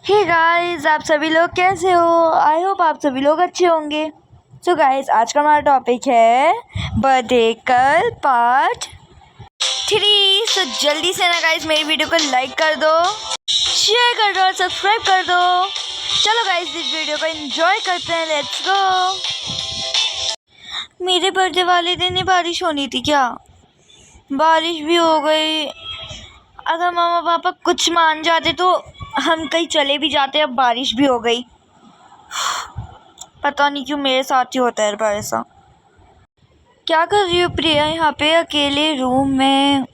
Hey guys, आप सभी लोग कैसे हो। आई होप आप सभी लोग अच्छे होंगे। सो गाइस, आज का हमारा टॉपिक है बर्थडे कल पार्ट 3। सो जल्दी से ना गाइस मेरी वीडियो को लाइक कर दो, शेयर कर दो और सब्सक्राइब कर दो। चलो गाइस इस वीडियो को एंजॉय करते हैं, लेट्स गो। मेरे बर्थडे वाले दिन ही बारिश होनी थी क्या? बारिश भी हो गई। अगर मामा पापा कुछ मान जाते तो हम कहीं चले भी जाते। अब बारिश भी हो गई। पता नहीं क्यों मेरे साथ ही होता है हर बार ऐसा। क्या कर रही हो प्रिया यहाँ पे अकेले रूम में?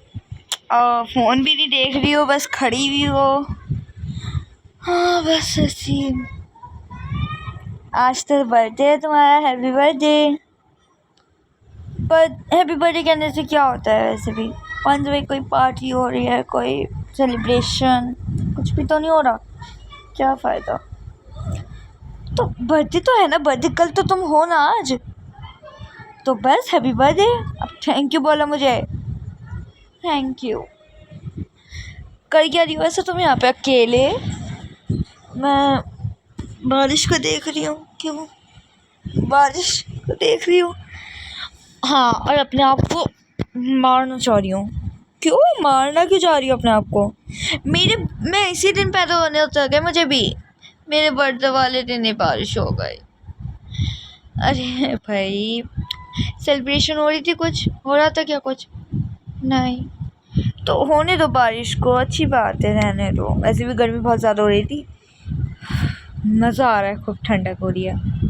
फ़ोन भी नहीं देख रही हो, बस खड़ी हुई हो। हाँ बस ऐसी। आज तो बर्थडे है तुम्हारा, हैप्पी बर्थडे। पर हैप्पी बर्थडे कहने से क्या होता है वैसे भी? कौन सी कोई पार्टी हो रही है, कोई सेलिब्रेशन, कुछ भी तो नहीं हो रहा। क्या फ़ायदा। तो बर्थडे तो है ना, बर्थडे कल तो तुम हो ना आज, तो बस हैप्पी बर्थडे। अब थैंक यू बोलो मुझे। Thank you. कर क्या रही हो वैसे तुम यहाँ पे अकेले? मैं बारिश को देख रही हूँ। क्यों बारिश को देख रही हूँ? हाँ, और अपने आप को मारना चाह रही हूँ। क्यों मारना क्यों चाह रही हूँ अपने आप को? मैं इसी दिन पैदा होने होता गया मुझे भी। मेरे बर्थडे वाले दिन ही बारिश हो गई। अरे भाई, सेलिब्रेशन हो रही थी, कुछ हो रहा था क्या? कुछ नहीं तो होने दो बारिश को, अच्छी बात है, रहने दो। वैसे भी गर्मी बहुत ज़्यादा हो रही थी। मज़ा आ रहा है, खूब ठंडक हो रही है।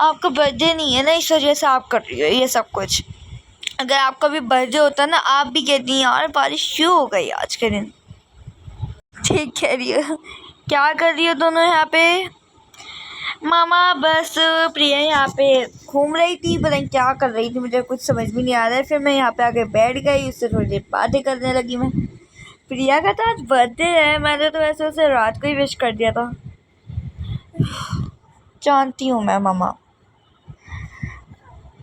आपका बर्थडे नहीं है ना, इस वजह से आप कर रही हो ये सब कुछ। अगर आपका भी बर्थडे होता ना, आप भी कहती यार बारिश क्यों हो गई आज के दिन। ठीक कह रही हो। क्या कर रही हो दोनों यहाँ पे? मामा बस प्रिया यहाँ पे घूम रही थी, पता नहीं क्या कर रही थी, मुझे कुछ समझ भी नहीं आ रहा है। फिर मैं यहाँ पे आके बैठ गई, उससे थोड़ी देर बातें करने लगी। मैं प्रिया का तो आज बर्थडे है, मैंने तो वैसे उसे रात को ही विश कर दिया था। जानती हूँ मैं मामा।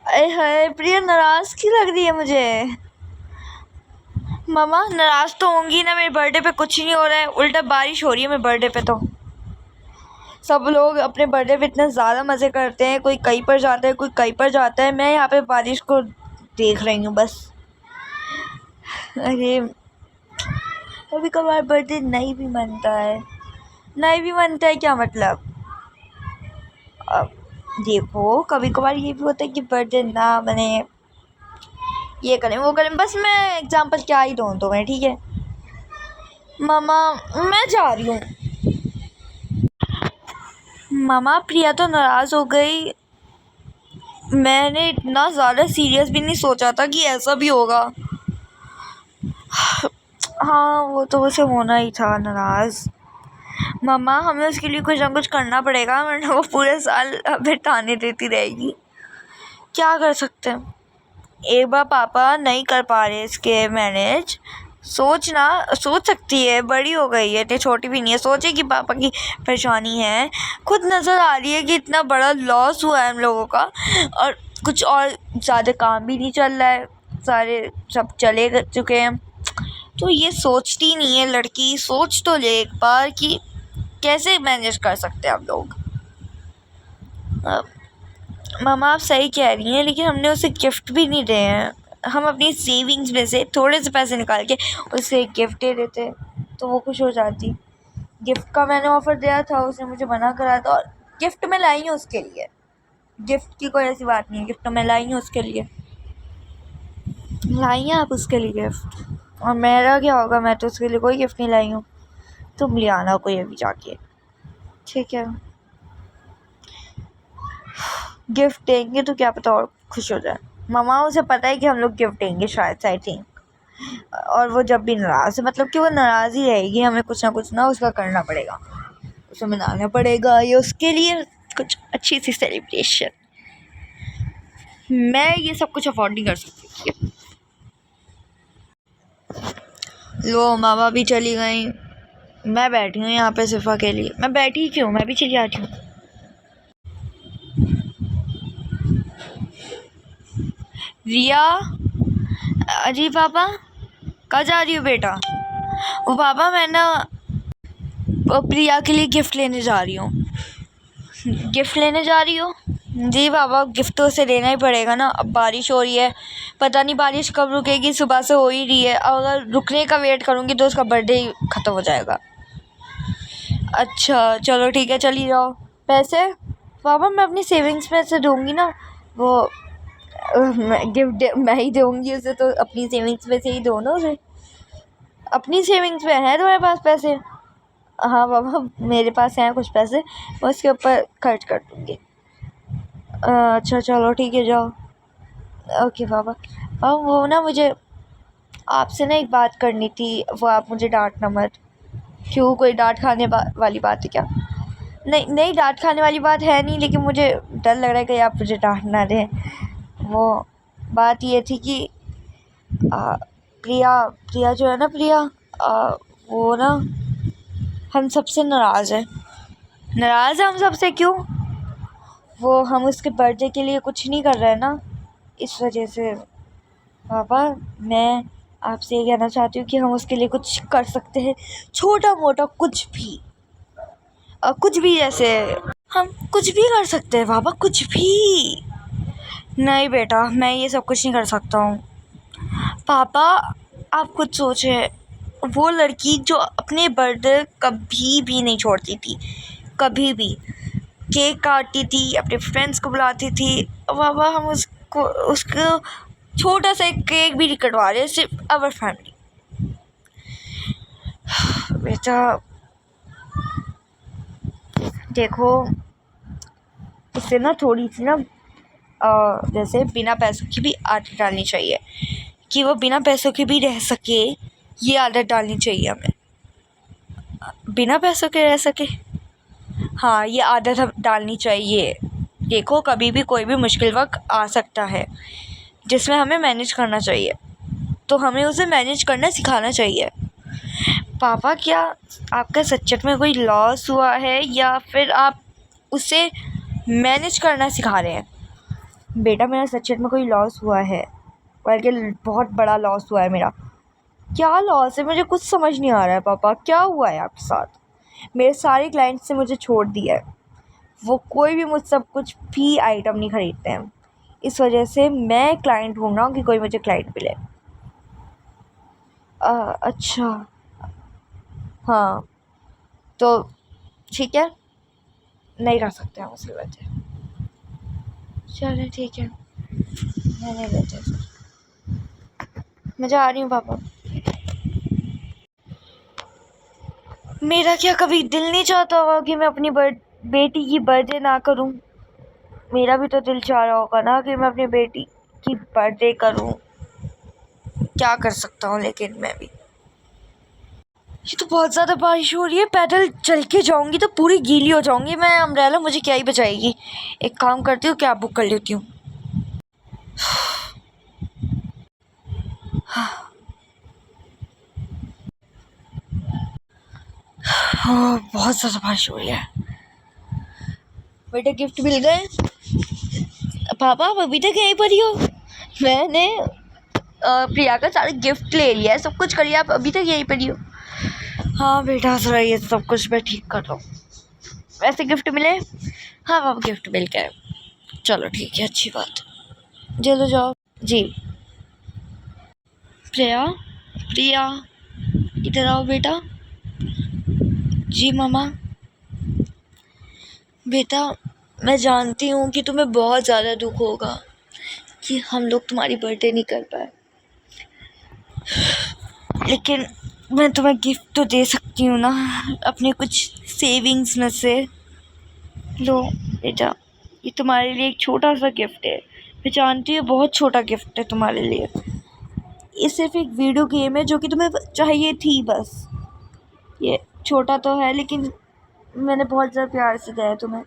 अरे हाय, प्रिया नाराज़ क्यों लग रही है मुझे? मामा नाराज़ तो होंगी ना, मेरे बर्थडे पे कुछ नहीं हो रहा है, उल्टा बारिश हो रही है मेरे बर्थडे पे। तो सब लोग अपने बर्थडे पे इतने ज़्यादा मज़े करते हैं, कोई कहीं पर जाता है, कोई कहीं पर जाता है। मैं यहाँ पे बारिश को देख रही हूँ बस। अरे कभी कभार बर्थडे नहीं भी मनता है। नहीं भी मनता है क्या मतलब? अब देखो, कभी कभार ये भी होता है कि बर्थडे ना बने, ये करें वो करें। बस मैं एग्जांपल क्या ही दूँ तुम्हें, ठीक है मामा? मैं जा रही हूँ। मामा प्रिया तो नाराज़ हो गई। मैंने इतना ज़्यादा सीरियस भी नहीं सोचा था कि ऐसा भी होगा। हाँ वो तो उसे होना ही था नाराज़। मम्मा हमें उसके लिए कुछ ना कुछ करना पड़ेगा, वरना वो पूरे साल हमें ताने देती रहेगी। क्या कर सकते हैं? एक बार पापा नहीं कर पा रहे इसके मैनेज, सोच सकती है, बड़ी हो गई है, इतनी छोटी भी नहीं है। सोचे कि पापा की परेशानी है, खुद नज़र आ रही है कि इतना बड़ा लॉस हुआ है हम लोगों का, और कुछ और ज़्यादा काम भी नहीं चल रहा है, सारे सब चले चुके हैं। तो ये सोचती नहीं है लड़की। सोच तो ले एक बार कि कैसे मैनेज कर सकते हैं आप लोग। मामा आप सही कह रही हैं, लेकिन हमने उसे गिफ्ट भी नहीं दिए हैं। हम अपनी सेविंग्स में से थोड़े से पैसे निकाल के उसे गिफ्ट दे देते तो वो खुश हो जाती। गिफ्ट का मैंने ऑफ़र दिया था, उसने मुझे मना करा था, और गिफ्ट मैं लाई हूँ उसके लिए। गिफ्ट की कोई ऐसी बात नहीं है, गिफ्ट मैं लाई हूँ उसके लिए। लाई हैं आप उसके लिए गिफ्ट? और मेरा क्या होगा? मैं तो उसके लिए कोई गिफ्ट नहीं लाई हूँ। तुम ले आना कोई अभी जाके, ठीक है? गिफ्ट देंगे तो क्या पता और खुश हो जाए। मामा उसे पता है कि हम लोग गिफ्ट देंगे शायद, आई थिंक। और वो जब भी नाराज़ है, मतलब कि वो नाराज़ ही रहेगी, हमें कुछ ना उसका करना पड़ेगा, उसे मनाना पड़ेगा, ये उसके लिए कुछ अच्छी सी सेलिब्रेशन। मैं ये सब कुछ अफोर्ड नहीं कर सकती। लो मामा भी चली गई, मैं बैठी हूँ यहाँ पे सिर्फ अकेली। मैं बैठी क्यों, मैं भी चली जाती हूँ। रिया, अजी पापा कहाँ जा रही हो बेटा? वो पापा मैं ना प्रिया के लिए गिफ्ट लेने जा रही हूँ। गिफ्ट लेने जा रही हो? जी बाबा, गिफ्ट तो उसे लेना ही पड़ेगा ना। अब बारिश हो रही है, पता नहीं बारिश कब रुकेगी, सुबह से हो ही रही है। अब अगर रुकने का वेट करूँगी तो उसका बर्थडे ही ख़त्म हो जाएगा। अच्छा चलो ठीक है, चली जाओ। पैसे बाबा मैं अपनी सेविंग्स में से दूँगी ना, वो गिफ्ट मैं ही दूँगी उसे, तो अपनी सेविंग्स में से ही दो ना उसे। अपनी सेविंग्स में है तुम्हारे पास पैसे? हाँ बाबा मेरे पास हैं कुछ पैसे, मैं उसके ऊपर खर्च कर दूँगी। अच्छा चलो ठीक है, जाओ। ओके बाबा। वो ना मुझे आपसे ना एक बात करनी थी, वो आप मुझे डांटना मत। क्यों, कोई डांट खाने वाली बात है क्या? नहीं नहीं, डांट खाने वाली बात है नहीं, लेकिन मुझे डर लग रहा है कि आप मुझे डांट ना दें। वो बात ये थी कि प्रिया प्रिया जो है ना, प्रिया वो ना हम सबसे नाराज़ है। नाराज़ है हम सबसे? क्यों? वो हम उसके बर्थडे के लिए कुछ नहीं कर रहे हैं ना, इस वजह से। पापा मैं आपसे ये कहना चाहती हूँ कि हम उसके लिए कुछ कर सकते हैं, छोटा मोटा कुछ भी। कुछ भी, जैसे हम कुछ भी कर सकते हैं पापा, कुछ भी। नहीं बेटा, मैं ये सब कुछ नहीं कर सकता हूँ। पापा आप कुछ सोचें, वो लड़की जो अपने बर्थडे कभी भी नहीं छोड़ती थी, कभी भी केक काटती थी, अपने फ्रेंड्स को बुलाती थी। पापा हम उसको छोटा सा एक केक भी नहीं कटवा रहे, सिर्फ अवर फैमिली। बेटा देखो, इससे ना थोड़ी सी ना जैसे बिना पैसों की भी आदत डालनी चाहिए, कि वो बिना पैसों के भी रह सके, ये आदत डालनी चाहिए हमें। बिना पैसों के रह सके, हाँ ये आदत हम डालनी चाहिए। देखो कभी भी कोई भी मुश्किल वक्त आ सकता है जिसमें हमें मैनेज करना चाहिए, तो हमें उसे मैनेज करना सिखाना चाहिए। पापा क्या आपका सच्चेट में कोई लॉस हुआ है, या फिर आप उसे मैनेज करना सिखा रहे हैं? बेटा मेरा सच्चेट में कोई लॉस हुआ है, बल्कि बहुत बड़ा लॉस हुआ है मेरा। क्या लॉस है, मुझे कुछ समझ नहीं आ रहा है पापा, क्या हुआ है आपके साथ? मेरे सारे क्लाइंट्स ने मुझे छोड़ दिया है, वो कोई भी मुझसे कुछ भी आइटम नहीं ख़रीदते हैं, इस वजह से मैं क्लाइंट ढूंढ रहा हूँ कि कोई मुझे क्लाइंट मिले। अच्छा हाँ, तो ठीक है, नहीं रह सकते हम उसकी वजह। चलिए ठीक है, मैं नहीं लेते फिर, मैं जा रही हूँ पापा। मेरा क्या कभी दिल नहीं चाहता होगा कि मैं अपनी बेटी की बर्थडे ना करूं? मेरा भी तो दिल चाह रहा होगा ना कि मैं अपनी बेटी की बर्थडे करूं। क्या कर सकता हूं, लेकिन मैं भी। ये तो बहुत ज़्यादा बारिश हो रही है, पैदल चल के जाऊंगी तो पूरी गीली हो जाऊंगी मैं। अम्ब्रेला मुझे क्या ही बचाएगी। एक काम करती हूँ, कैब बुक कर लेती हूँ। बहुत ज़्यादा बारिश हो रही है। बेटा गिफ्ट मिल गए? पापा आप अभी तक यहीं पर ही हो? मैंने प्रिया का सारा गिफ्ट ले लिया है, सब कुछ कर लिया, आप अभी तक यहीं पर ही हो? हाँ बेटा थोड़ा ये सब कुछ मैं ठीक कर रहा हूँ। वैसे गिफ्ट मिले? हाँ पापा गिफ्ट मिल गए। चलो ठीक है, अच्छी बात। चलो जाओ। जी प्रिया, प्रिया इधर आओ बेटा। जी मामा। बेटा मैं जानती हूँ कि तुम्हें बहुत ज़्यादा दुख होगा कि हम लोग तुम्हारी बर्थडे नहीं कर पाए, लेकिन मैं तुम्हें गिफ्ट तो दे सकती हूँ ना, अपने कुछ सेविंग्स में से। लो बेटा, ये तुम्हारे लिए एक छोटा सा गिफ्ट है। मैं जानती हूँ बहुत छोटा गिफ्ट है तुम्हारे लिए, ये सिर्फ एक वीडियो गेम है जो कि तुम्हें चाहिए थी बस। ये छोटा तो है, लेकिन मैंने बहुत ज़्यादा प्यार से दिया है तुम्हें।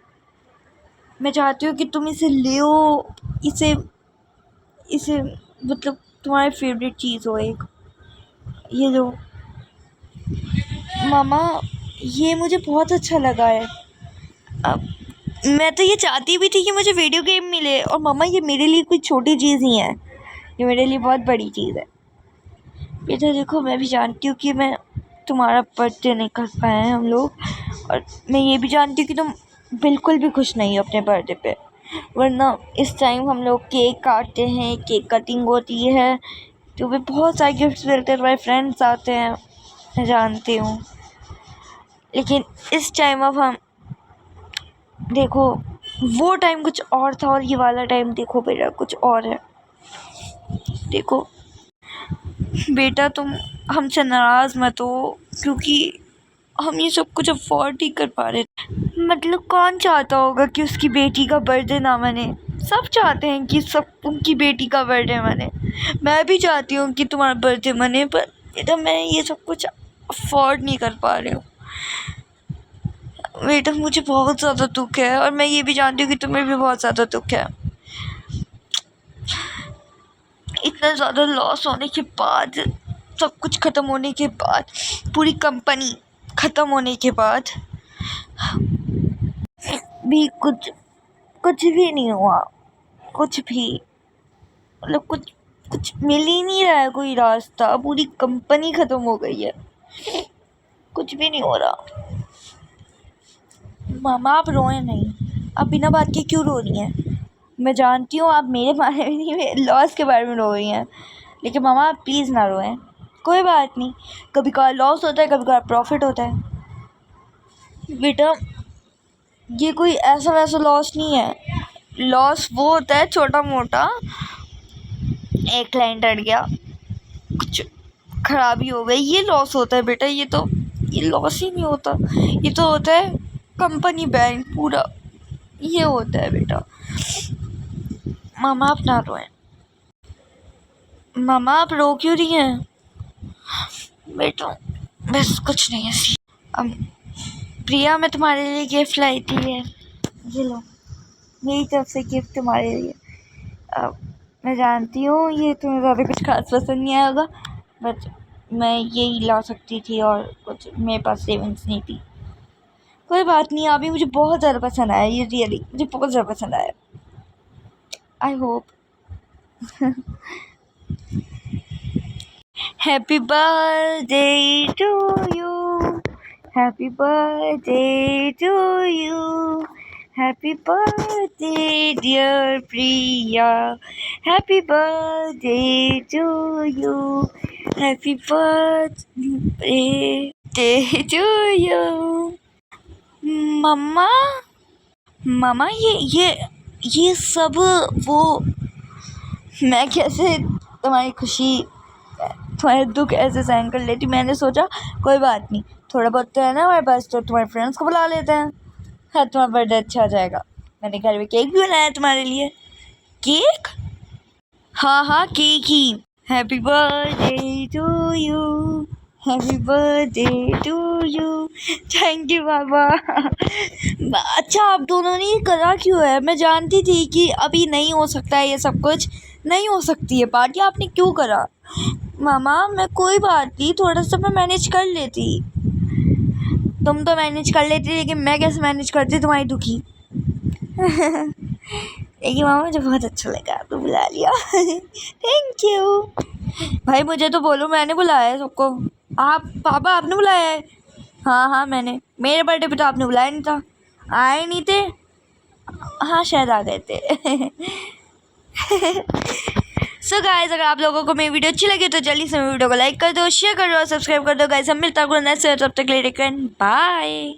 मैं चाहती हूँ कि तुम इसे लो, इसे इसे मतलब तुम्हारी फेवरेट चीज़ हो एक। ये लो मामा, ये मुझे बहुत अच्छा लगा है। अब मैं तो ये चाहती भी थी कि मुझे वीडियो गेम मिले, और मामा ये मेरे लिए कोई छोटी चीज़ नहीं है, ये मेरे लिए बहुत बड़ी चीज़ है। बेटा देखो मैं भी जानती हूँ कि मैं तुम्हारा बर्थडे नहीं कर पाए हैं हम लोग, और मैं ये भी जानती हूँ कि तुम बिल्कुल भी खुश नहीं हो अपने बर्थडे पे, वरना इस टाइम हम लोग केक काटते हैं, केक कटिंग होती है, तो भी बहुत सारे गिफ्ट्स मिलते हैं, तुम्हारे फ्रेंड्स आते हैं, मैं जानती हूँ। लेकिन इस टाइम अब हम देखो, वो टाइम कुछ और था और ये वाला टाइम देखो बेटा कुछ और है। देखो बेटा, तुम हमसे नाराज़ मत हो, क्योंकि हम ये सब कुछ अफोर्ड नहीं कर पा रहे। मतलब कौन चाहता होगा कि उसकी बेटी का बर्थडे ना मने? सब चाहते हैं कि सब उनकी बेटी का बर्थडे मने। मैं भी चाहती हूँ कि तुम्हारा बर्थडे मने, पर बेटा मैं ये सब कुछ अफोर्ड नहीं कर पा रही हूँ। बेटा मुझे बहुत ज़्यादा दुख है, और मैं ये भी जानती हूँ कि तुम्हें भी बहुत ज़्यादा दुख है। इतना ज़्यादा लॉस होने के बाद, सब कुछ ख़त्म होने के बाद, पूरी कंपनी ख़त्म होने के बाद भी कुछ भी नहीं हुआ, कुछ भी, मतलब कुछ मिल ही नहीं रहा है कोई रास्ता। पूरी कंपनी ख़त्म हो गई है, कुछ भी नहीं हो रहा। मामा आप रोए नहीं, आप बिना बात के क्यों रो रही हैं? मैं जानती हूँ आप मेरे बारे में नहीं, मेरे लॉस के बारे में रो रही हैं, लेकिन मामा आप प्लीज़ ना रोएं। कोई बात नहीं, कभी कभार लॉस होता है, कभी कभार प्रॉफिट होता है। बेटा ये कोई ऐसा वैसा लॉस नहीं है। लॉस वो होता है छोटा मोटा, एक क्लाइंट अट गया, कुछ खराबी हो गई, ये लॉस होता है बेटा। ये लॉस ही नहीं होता, ये तो होता है कंपनी बैंक पूरा, ये होता है बेटा। मामा आप ना रोएं। मामा आप रो क्यों रही हैं? बेटा बस कुछ नहीं है। अब प्रिया मैं तुम्हारे लिए गिफ्ट लाई थी, है ये लो, मेरी तरफ से गिफ्ट तुम्हारे लिए। अब मैं जानती हूँ ये तुम्हें ज़्यादा कुछ खास पसंद नहीं आएगा, बट मैं यही ला सकती थी और कुछ मेरे पास सेविंग्स नहीं थी। कोई बात नहीं, अभी मुझे बहुत ज़्यादा पसंद आया, ये रियली मुझे बहुत ज़्यादा पसंद आया। I hope. Happy birthday to you, happy birthday to you, happy birthday dear Priya, happy birthday to you, happy birthday to you. मम्मा मामा ये सब वो, मैं कैसे तुम्हारी खुशी तुम्हारे दुख ऐसे सहन कर लेती। मैंने सोचा कोई बात नहीं, थोड़ा बहुत तो है ना हमारे पास, तो तुम्हारे फ्रेंड्स को बुला लेते हैं, हाँ तुम्हारा बर्थडे अच्छा हो जाएगा। मैंने घर में केक भी बनाया तुम्हारे लिए। केक? हाँ केक ही। Happy birthday to you, happy birthday to you. Thank you बाबा। अच्छा आप दोनों ने ये करा क्यों है? मैं जानती थी कि अभी नहीं हो सकता है, ये सब कुछ नहीं हो सकती है पार्टी, आपने क्यों करा? मामा मैं कोई बात नहीं, थोड़ा सा मैं मैनेज कर लेती। तुम तो मैनेज कर लेती, लेकिन मैं कैसे मैनेज करती तुम्हारी दुखी। लेकिन मामा मुझे बहुत अच्छा लगा आपने बुला लिया। थैंक यू भाई। मुझे तो बोलो, मैंने बुलाया है सबको। आप पापा आपने बुलाया है? हाँ मैंने, मेरे बर्थडे पे तो आपने बुलाया नहीं था। आए नहीं थे? हाँ शायद आ गए थे। सो गाइस, अगर आप लोगों को मेरी वीडियो अच्छी लगी तो जल्दी से मेरी वीडियो को लाइक कर दो, शेयर कर दो और सब्सक्राइब कर दो गाइस। हम मिलते हैं नेक्स्ट, तब तक के लिए बाय।